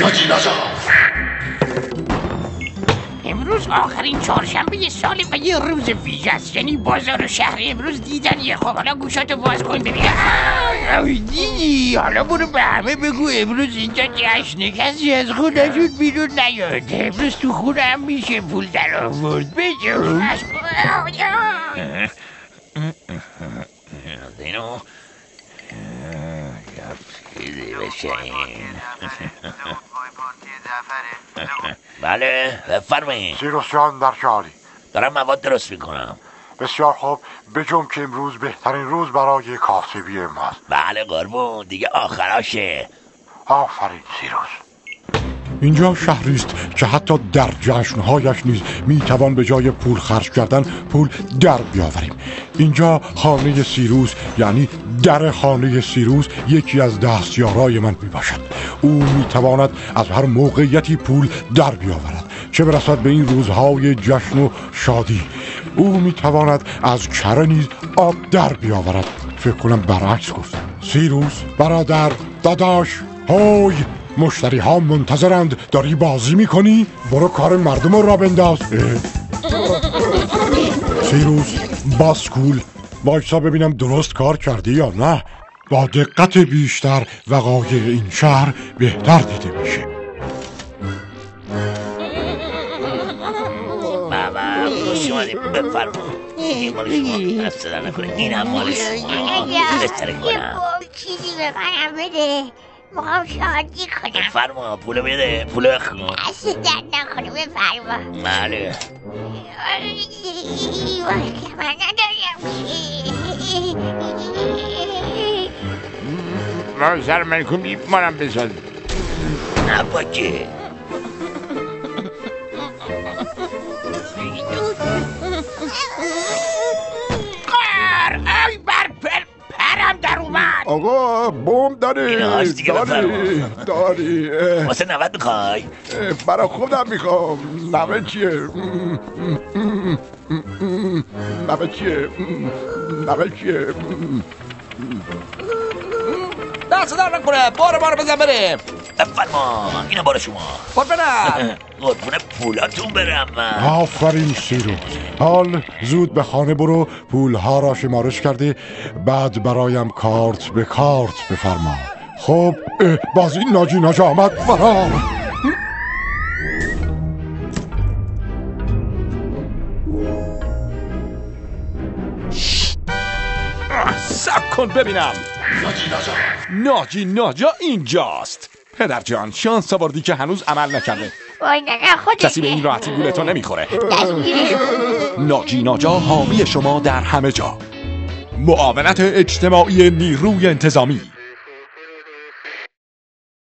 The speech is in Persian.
ناجی ناجا. امروز آخرین چهارشنبه ساله و یه روز ویژه است، یعنی بازار و شهر امروز دیدنیه. خب حالا گوشاتو باز کن ببین. دیدی؟ حالا برو به همه بگو امروز اینجا جشنه، کسی از خونه‌شون بیرون نیاد. امروز تو خونه هم میشه پول در آورد. بجو زینو بله بفرمایید. سیروس جان در شاری. دارم مواد درست میکنم. بسیار خوب. بجم که امروز بهترین روز برای کاسبی ماست. بله قربون، دیگه آخراشه. آفرین سیروس. اینجا شهری است که حتی در جشنهایش نیز میتوان به جای پول خرج کردن پول در بیاوریم. اینجا خانه سیروس، یعنی در خانه سیروس، یکی از دستیارای من میباشد. او میتواند از هر موقعیتی پول در بیاورد، چه برسد به این روزهای جشن و شادی. او میتواند از کره نیز آب در بیاورد. فکر کنم برعکس گفتم. سیروس برادر، داداش، هوی، مشتری ها منتظرند. داری بازی میکنی؟ برو کار مردم رو را بنداز. سیروس باسکول، وایسا ببینم درست کار کردی یا نه. با دقت بیشتر وقایع این شهر بهتر دیده میشه. بابا خوش اومدیم، بفرما. این مال شما، دست در نکنه. این هم مال شما. بستره کنم. چیزی به منم بده، میخوام شادی کنم. بفرما، پولو بده، پولو بخون. دست در نکنه، بفرما. بله. وای که من ندارم. ما سر من کنی مارم بساز. نه باچه. ای بر پرم در اومد. آقا بوم داری؟ داری واسه 90 میخوای؟ برای خودم میخوام. نوه چیه؟ دست در نکنه، بار بزن بریم. بفرما، اینو بار شما. بار برم. قربون پولاتون برم. آفرین سیروس. حال زود به خانه برو، پولها را شمارش کرده، بعد برایم کارت به کارت بفرما. خب باز این ناجی ناجا آمد فرار. سب کن ببینم. ناجی ناجا اینجاست. پدر جان، شانس آوردی که هنوز عمل نکرده. وای نه خودت. کسی به این راحتی گولتو نمیخوره. ناجی ناجا حامی شما در همه جا. معاونت اجتماعی نیروی انتظامی.